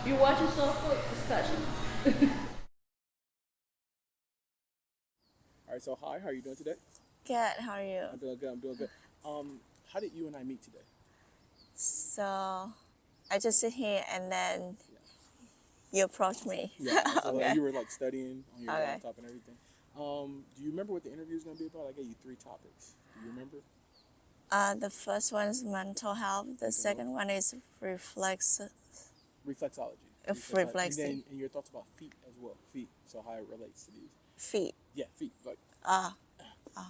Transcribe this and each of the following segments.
You're watching Soleful discussions. All right, so hi, how are you doing today? Good, how are you? I'm doing good. I'm doing good. How did you and I meet today? So I just sit here and then you approach me. Yeah. So Okay. you were like studying on your Okay. laptop and everything. Do you remember what the interview is going to be about? I gave you 3 topics. Do you remember? The first one is mental health. The second one is Reflexology. reflexing. And your thoughts about feet as well. Feet. So how it relates to these. Feet. Yeah, feet. Like. Ah,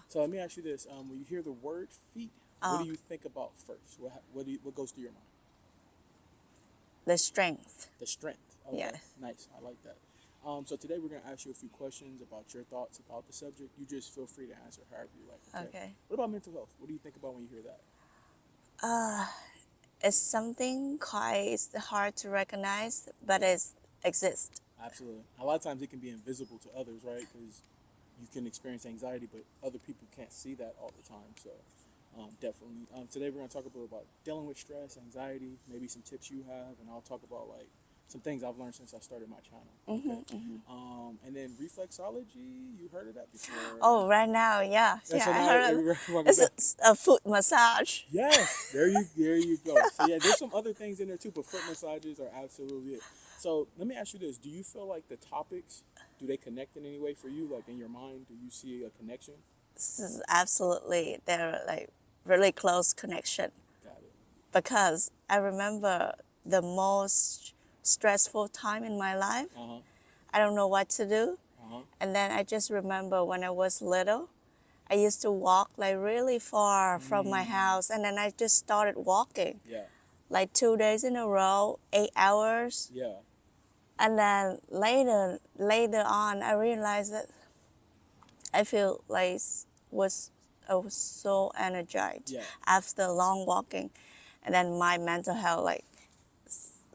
So let me ask you this: when you hear the word feet, what do you think about first? What goes through your mind? the strength. The strength. Okay. Yes. Nice. I like that. So today we're going to ask you a few questions about your thoughts about the subject. You just feel free to answer however you like. Okay. What about mental health? What do you think about when you hear that? It's something quite hard to recognize, but it exists. Absolutely. A lot of times it can be invisible to others, right? Because you can experience anxiety, but other people can't see that all the time. So definitely. Today we're going to talk a bit about dealing with stress, anxiety, maybe some tips you have, and I'll talk about like some things I've learned since I started my channel. Okay. And then reflexology, you heard of that before? Oh, right now, yeah. Yeah, so I now heard welcome it's back. a foot massage. Yes, there you go. So yeah, there's some other things in there too, but foot massages are absolutely it. So let me ask you this: do you feel like the topics, do they connect in any way for you? Like in your mind, do you see a connection? This is absolutely, they're like really close connection. Got it. Because I remember the most stressful time in my life. Uh-huh. I don't know what to do. Uh-huh. And then I just remember when I was little, I used to walk like really far from my house. And then I just started walking Yeah. like 2 days in a row, 8 hours. Yeah. And then later on, I realized that I feel like I was so energized Yeah. after long walking. And then my mental health like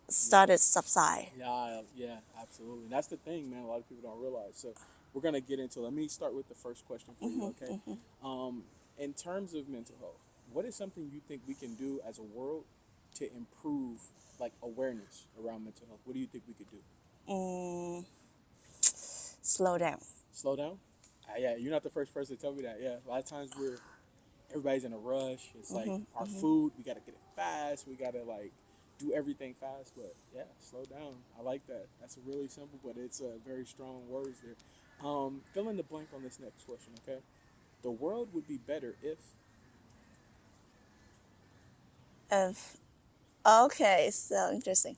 started subside. Yeah, absolutely. And that's the thing, man. A lot of people don't realize. So we're gonna get into. Let me start with the first question for you, okay? In terms of mental health, what is something you think we can do as a world to improve like awareness around mental health? What do you think we could do? Slow down. Slow down? Yeah, you're not the first person to tell me that. Yeah, a lot of times everybody's in a rush. It's like our food, we gotta get it fast. We gotta like do everything fast. But yeah, slow down. I like that. That's a really simple, but it's very strong words there. Fill in the blank on this next question, okay? The world would be better if. Of Okay, so interesting.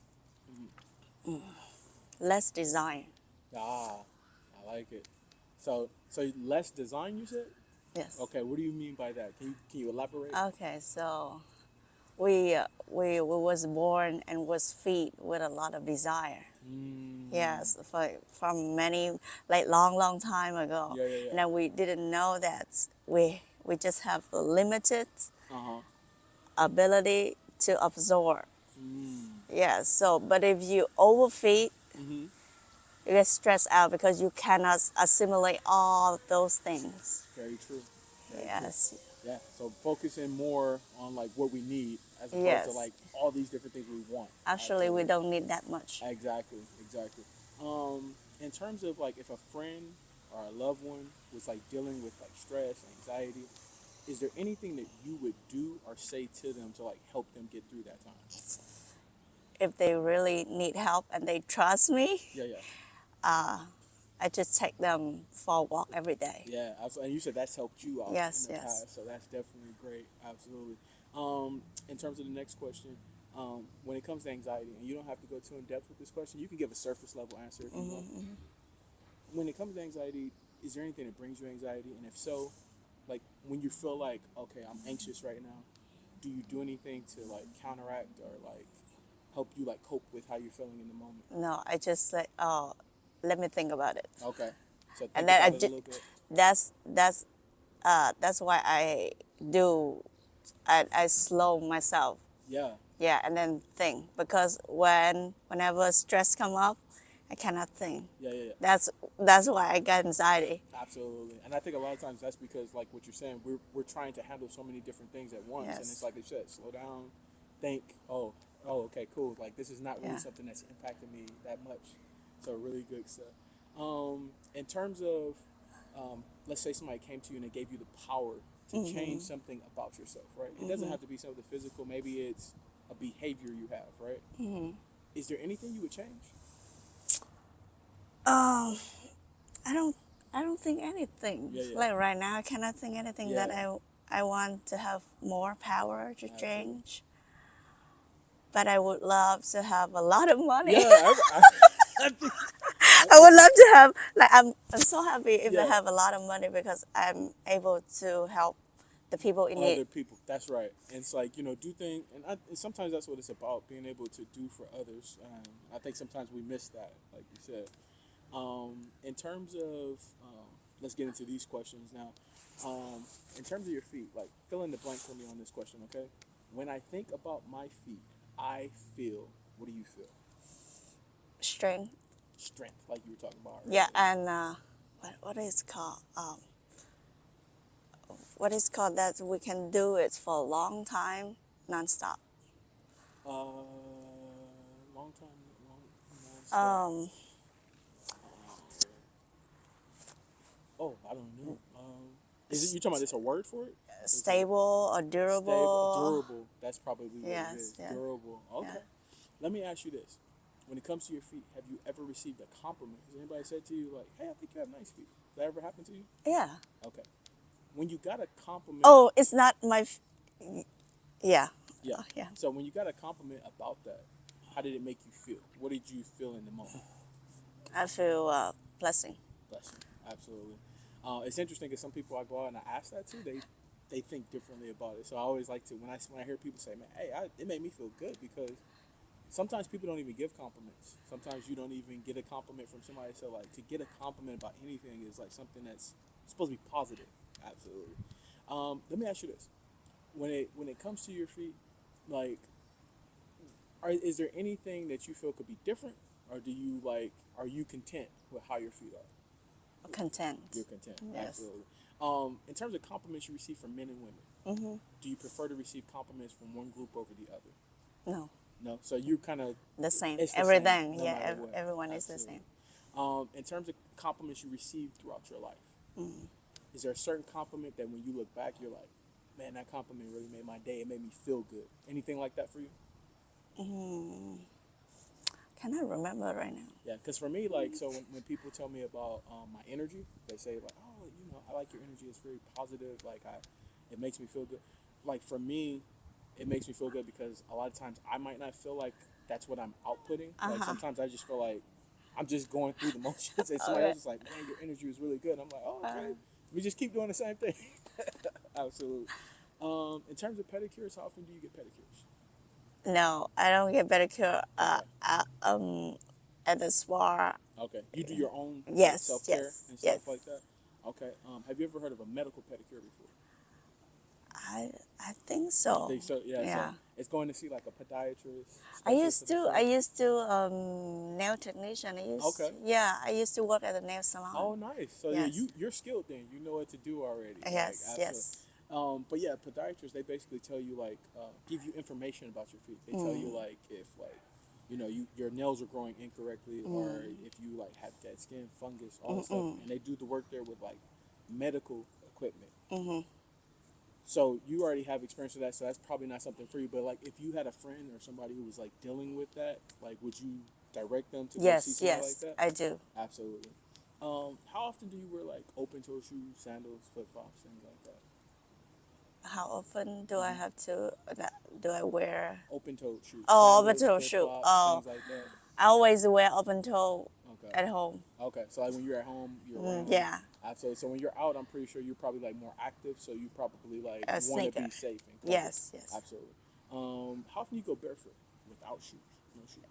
Less design. Ah, I like it. So less design, you said? Yes. Okay, what do you mean by that? Can you elaborate? Okay, so we was born and was feed with a lot of desire. Yes, from many like long time ago. Yeah. And then we didn't know that we just have a limited Uh-huh. ability to absorb. Yes. So, but if you overfeed, you get stressed out because you cannot assimilate all those things. Very true. Very Yes. true. Yeah. So focusing more on like what we need as opposed Yes. to like all these different things we want. Actually, we Absolutely. don't need that much. Exactly. In terms of like if a friend or a loved one was like dealing with like stress, anxiety, is there anything that you would do or say to them to like help them get through that time? If they really need help and they trust me, Yeah. I just take them for a walk every day. Yeah, absolutely. And you said that's helped you out Yes, in the yes. past, so that's definitely great. Absolutely. In terms of the next question, when it comes to anxiety, and you don't have to go too in depth with this question, you can give a surface level answer if you want. When it comes to anxiety, is there anything that brings you anxiety? And if so, like when you feel like, okay, I'm anxious right now, do you do anything to like counteract or like help you like cope with how you're feeling in the moment? No, I just say, oh, let me think about it. Okay. So think And then about it a little bit. that's why I slow myself. Yeah. Yeah, and then think, because whenever stress come up, I cannot think. Yeah. That's why I get anxiety. Absolutely. And I think a lot of times that's because, like what you're saying, we're trying to handle so many different things at once. Yes. And it's like you said, slow down, think, oh, oh, okay, cool. Like this is not really Yeah. something that's impacting me that much. So really good stuff. In terms of, let's say somebody came to you and they gave you the power to change something about yourself, right? It doesn't have to be something physical. Maybe it's a behavior you have, right? Is there anything you would change? Um, I don't. I don't think anything. Yeah, yeah. Like right now, I cannot think anything that Yeah. I want to have more power to Absolutely. change. But I would love to have a lot of money. Yeah, I think, I would love to have, like, I'm so happy if I yeah. have a lot of money because I'm able to help the people in Other need. people. That's right. And it's like, do things, and sometimes that's what it's about, being able to do for others. I think sometimes we miss that, like you said. In terms of, let's get into these questions now. In terms of your feet, like fill in the blank for me on this question, okay? When I think about my feet, I feel, what do you feel? Strength. Strength, like you were talking about earlier. Yeah, and what is called? What is called that we can do it for a long time, nonstop. Long time, non-stop. Um, Oh, I don't know. Is it you talking about this a word for it? stable or durable. Durable. That's probably what Yes, it is. yeah. Durable. Okay. Yeah. Let me ask you this: when it comes to your feet, have you ever received a compliment? Has anybody said to you like, "Hey, I think you have nice feet"? Has that ever happened to you? Yeah. Okay. When you got a compliment. Oh, it's not my. Yeah. Yeah. Yeah. So when you got a compliment about that, how did it make you feel? What did you feel in the moment? I feel blessing. Bless you. Absolutely. It's interesting because some people I go out and I ask that to, they think differently about it. So I always like to when I hear people say, "Man, hey, it made me feel good," because sometimes people don't even give compliments. Sometimes you don't even get a compliment from somebody. So like to get a compliment about anything is like something that's supposed to be positive. Absolutely. Let me ask you this: when it comes to your feet, like, is there anything that you feel could be different, or are you content with how your feet are? Content. You're content. Yes. Absolutely. In terms of compliments you receive from men and women, do you prefer to receive compliments from one group over the other? No. No. So you kind of The same. it's the Everything. same, no Yeah. matter what. Everyone is the Absolutely. same. In terms of compliments you receive throughout your life, is there a certain compliment that when you look back, you're like, man, that compliment really made my day. It made me feel good. Anything like that for you? Cannot remember right now. Yeah, because for me, like, so when people tell me about my energy, they say like, oh, I like your energy. It's very positive. Like, it makes me feel good. Like for me, it makes me feel good because a lot of times I might not feel like that's what I'm outputting. Like sometimes I just feel like I'm just going through the motions, and somebody else is like, man, your energy is really good. I'm like, oh, okay. We just keep doing the same thing. Absolutely. In terms of pedicures, how often do you get pedicures? No, I don't get pedicure at the spa. Okay. You do your own Yes, self-care yes, and stuff yes. like that? Okay. Have you ever heard of a medical pedicure before? I think so. I think so. Yeah. Yeah. So it's going to see like a podiatrist. I used specialist of the to. I foot? used to nail technician. Okay. Yeah, I used to work at a nail salon. Oh, nice. So Yes. yeah, you're skilled then. You know what to do already. Yes, Like, yes. But yeah, podiatrists, they basically tell you like give you information about your feet. They tell you like if like your nails are growing incorrectly or if you like have dead skin, fungus, all that stuff, and they do the work there with like medical equipment. So you already have experience with that, so that's probably not something for you. But like if you had a friend or somebody who was like dealing with that, like would you direct them to go see Yes, somebody yes, like that? I do. Absolutely. How often do you wear like open toe shoes, sandals, flip flops, things like that? How often do I have to? Do I wear? Open toe shoes. Oh, sandals, open toe flip shoe. flops, Oh, things like that. I always wear open toe Okay. at home. Okay. So like when you're at home, you're around. Yeah. Absolutely. So when you're out, I'm pretty sure you're probably like more active. So you probably like A want to sneaker. be safe and covered. Yes, yes. Absolutely. How often you go barefoot without shoes? No shoes.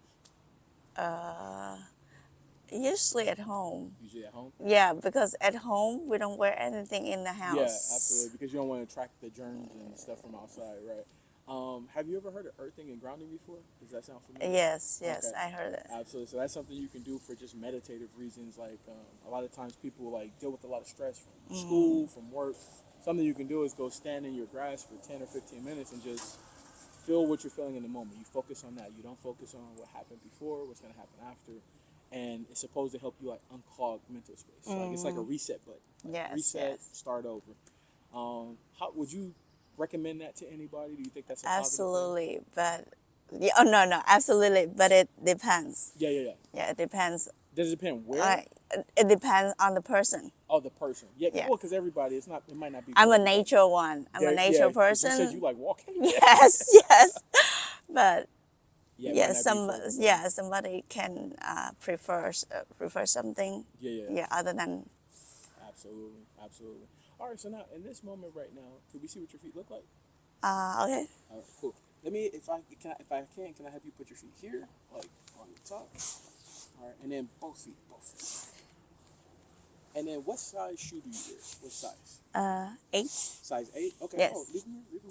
Usually at home. Usually at home. Yeah, because at home we don't wear anything in the house. Yeah, absolutely. Because you don't want to attract the germs and stuff from outside, right? Have you ever heard of earthing and grounding before? Does that sound familiar? Yes, Okay. I heard it. Absolutely. So that's something you can do for just meditative reasons. Like a lot of times people like deal with a lot of stress from school, from work. Something you can do is go stand in your grass for 10 or 15 minutes and just feel what you're feeling in the moment. You focus on that. You don't focus on what happened before, what's gonna happen after, and it's supposed to help you like unclog mental space. Like it's like a reset button. Like, Yes, reset, yes. start over. How would you recommend that to anybody? Do you think that's a positive thing? Absolutely, but yeah, oh no, absolutely, but it depends. Yeah. Yeah, it depends. Does it depend where? Like, it depends on the person. Oh, the person. Yeah. Yeah. Well, because everybody, it might not be. I'm for a everybody. nature one. I'm a nature 'Cause person. You said you like walking. Yes, yes, but Yeah. It yeah, might not be for everybody. somebody can prefer something. Yeah. Other than Absolutely. All right. So now, in this moment right now, can we see what your feet look like? okay. All right. Cool. Let me, if I can I have you put your feet here, like on the top. All right, and then both feet. And then what size shoe do you wear? What size? 8. Size 8? Okay. Yes. Oh, leave me here.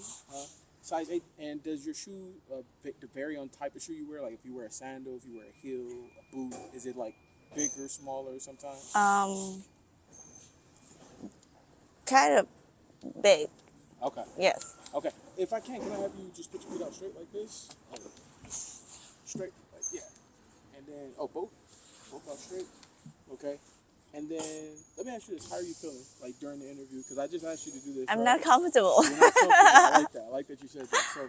Size 8. And does your shoe vary on type of shoe you wear? Like if you wear a sandal, if you wear a heel, a boot, is it like bigger, smaller sometimes? Kind of big. Okay. Yes. Okay. If I can I have you just put your feet out straight like this? Straight, like, yeah. And then, both out straight. Okay. And then, let me ask you this. How are you feeling, like, during the interview? Because I just asked you to do this. I'm right? not comfortable. You're not comfortable. I like that. I like that you said that. So,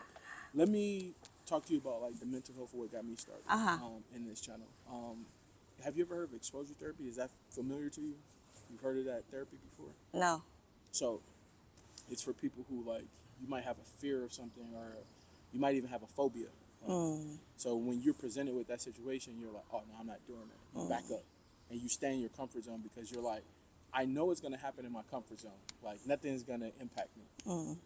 let me talk to you about, like, the mental health of what got me started in this channel. Have you ever heard of exposure therapy? Is that familiar to you? You've heard of that therapy before? No. So, it's for people who, like, you might have a fear of something, or you might even have a phobia. So when you're presented with that situation, you're like, oh, no, I'm not doing that. You back up. And you stay in your comfort zone because you're like, I know it's going to happen in my comfort zone. Like, nothing's going to impact me.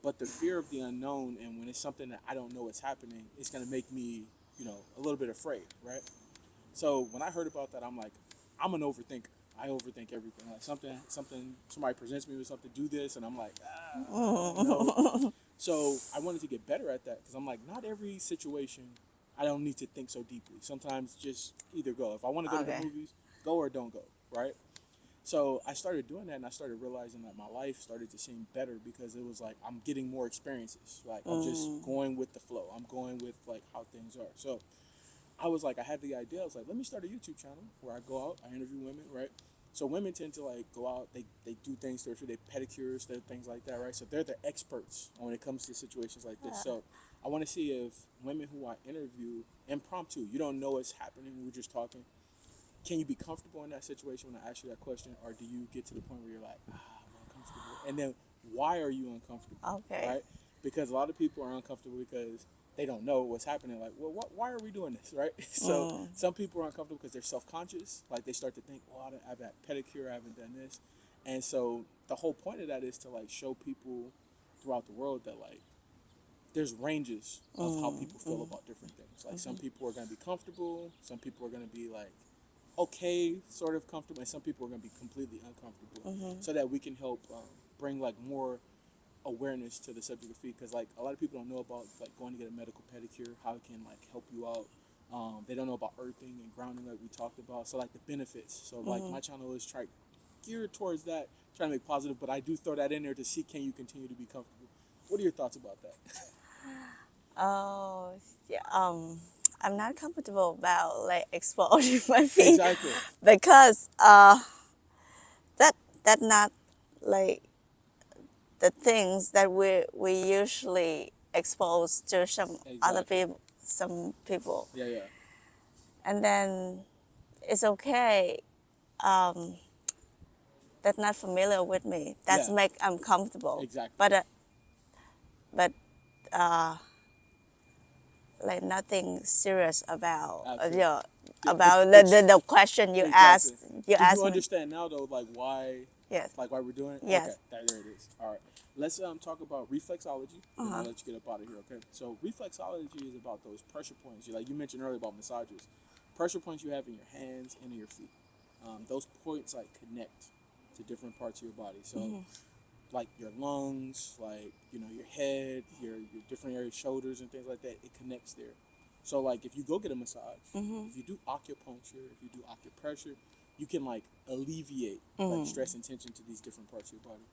But the fear of the unknown, and when it's something that I don't know is happening, it's going to make me, a little bit afraid, right? So when I heard about that, I'm like, I'm an overthinker. I overthink everything. Like somebody presents me with something, do this, and I'm like, no. So I wanted to get better at that because I'm like, not every situation I don't need to think so deeply. Sometimes just either go. If I want to go to the movies, go or don't go, right? So I started doing that, and I started realizing that my life started to seem better because it was like I'm getting more experiences. Like I'm just going with the flow. I'm going with like how things are. So I was like, I had the idea. I was like, let me start a YouTube channel where I go out, I interview women, right? So women tend to like go out, they do things to their feet, they pedicures, they things like that, right? So they're the experts when it comes to situations like this. So I want to see if women who I interview, impromptu, you don't know what's happening, we're just talking. Can you be comfortable in that situation when I ask you that question, or do you get to the point where you're like, I'm uncomfortable? And then why are you uncomfortable? Okay. Right? Because a lot of people are uncomfortable because they don't know what's happening. Like, well, why are we doing this, right? So some people are uncomfortable because they're self-conscious. Like they start to think, oh, I've had pedicure, I haven't done this. And so the whole point of that is to like show people throughout the world that like there's ranges of how people feel about different things. Like some people are going to be comfortable, some people are going to be like okay, sort of comfortable, and some people are going to be completely uncomfortable, so that we can help bring like more awareness to the subject of feet, because like a lot of people don't know about like going to get a medical pedicure, how it can like help you out. They don't know about earthing and grounding like we talked about, so like the benefits. So like my channel is geared towards that, trying to make positive, but I do throw that in there to see, can you continue to be comfortable? What are your thoughts about that? Oh, yeah. I'm not comfortable about like exposing my feet. Exactly. Because that not like the things that we usually expose to some other people, some people. Yeah. And then it's okay. That's not familiar with me. That's make I'm comfortable. Exactly. But like nothing serious about about the question you asked. You Do asked you me. understand now though, like why? Yes. Like why we're doing it? Yes. Okay, there it is. All right. Let's talk about reflexology. And I'll let you get up out of here, okay? So reflexology is about those pressure points. You mentioned earlier about massages. Pressure points you have in your hands and in your feet. Those points like connect to different parts of your body. So like your lungs, like your head, your different areas, shoulders and things like that, it connects there. So like if you go get a massage, if you do acupuncture, if you do acupressure, you can like alleviate like stress and tension to these different parts of your body.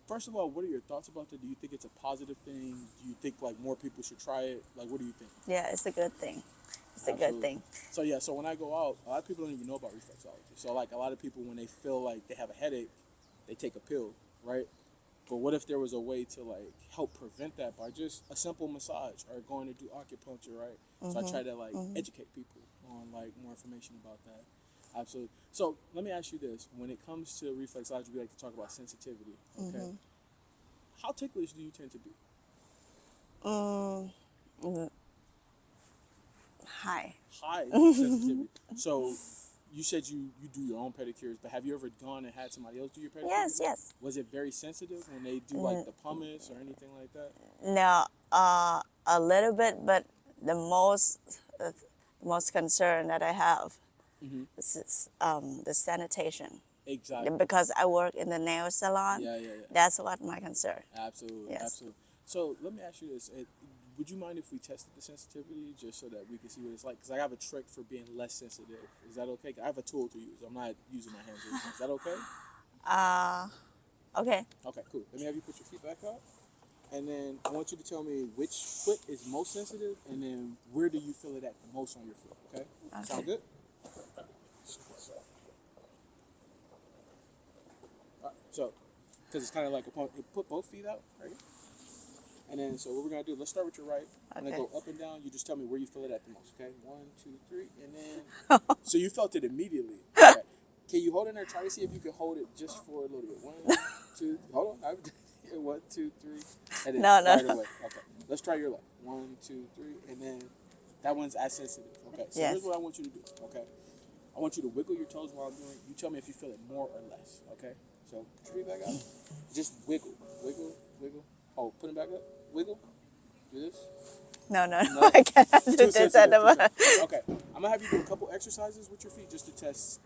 first of all, what are your thoughts about that? Do you think it's a positive thing? Do you think like more people should try it? Like, what do you think? Yeah, it's a good thing. It's a good thing. So yeah, so when I go out, a lot of people don't even know about reflexology. So like a lot of people, when they feel like they have a headache, they take a pill, right? But what if there was a way to like help prevent that by just a simple massage or going to do acupuncture, right? So I try to like educate people on like more information about that. Absolutely. So let me ask you this: when it comes to reflexology, we like to talk about sensitivity. Okay. How ticklish do you tend to be? Hi. High sensitivity. So you said you do your own pedicures, but have you ever gone and had somebody else do your pedicures? Yes, yes. Was it very sensitive when they do like the pumice or anything like that? No, a little bit, but the most concern that I have is the sanitation. Exactly. Because I work in the nail salon. Yeah. That's what my concern. Absolutely. Yes. Absolutely. So let me ask you this. Would you mind if we tested the sensitivity just so that we can see what it's like? Because I have a trick for being less sensitive. Is that okay? I have a tool to use. I'm not using my hands. Is that okay? Okay. Okay, cool. Let me have you put your feet back up. And then I want you to tell me which foot is most sensitive and then where do you feel it at the most on your foot, okay? Sound good? All right, so, because it's kind of like put both feet out, right? And then, so what we're going to do, let's start with your right. I'm going to go up and down. You just tell me where you feel it at the most, okay? 1, 2, 3, and then... So you felt it immediately. Okay. Can you hold it there? Try to see if you can hold it just for a little bit. 1, 2, hold on. 1, 2, 3, and then right away. Okay. Let's try your left. 1, 2, 3, and then that one's as sensitive. Okay. So here's what I want you to do, okay? I want you to wiggle your toes while I'm doing it. You tell me if you feel it more or less, okay? So put your feet back out. Just wiggle. Oh, put them back up. Wiggle. Do this. No. I cannot do this at the moment. Okay. I'm going to have you do a couple exercises with your feet just to test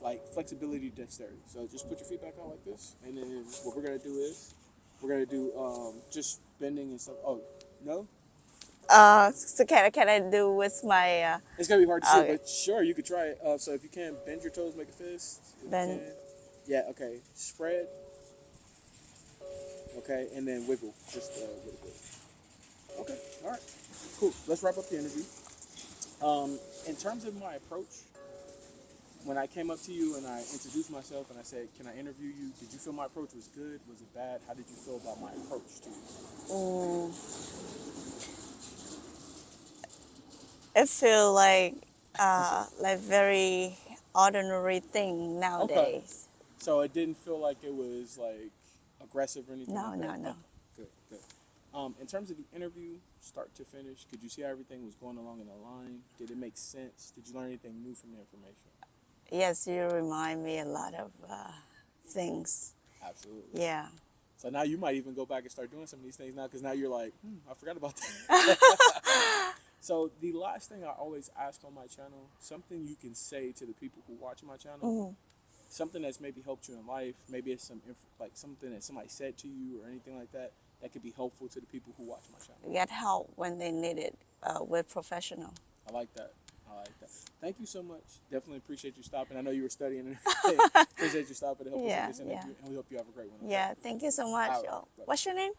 like flexibility, dexterity. So just put your feet back out like this. And then what we're going to do is we're going to do just bending and stuff. Oh, no? So can I do with my... It's going to be hard to see, but sure, you could try it. So if you can, bend your toes, make a fist. Bend. Yeah, okay. Spread. Okay, and then wiggle just a little bit. Okay, all right, cool. Let's wrap up the interview. In terms of my approach, when I came up to you and I introduced myself and I said, "Can I interview you?" Did you feel my approach was good? Was it bad? How did you feel about my approach to you? It feel like very ordinary thing nowadays. Okay. So it didn't feel like it was like aggressive or anything? No. Good. In terms of the interview, start to finish, could you see how everything was going along in a line? Did it make sense? Did you learn anything new from the information? Yes, you remind me a lot of things. Absolutely. Yeah. So now you might even go back and start doing some of these things now because now you're like, I forgot about that. So the last thing I always ask on my channel, something you can say to the people who watch my channel, something that's maybe helped you in life, maybe it's something that somebody said to you or anything like that could be helpful to the people who watch my channel. Get help when they need it with professional. I like that. Thank you so much. Definitely appreciate you stopping. I know you were studying and everything. Appreciate you stopping to help us with this interview, and we hope you have a great one. Okay? Yeah, thank you so much. Right. What's your name?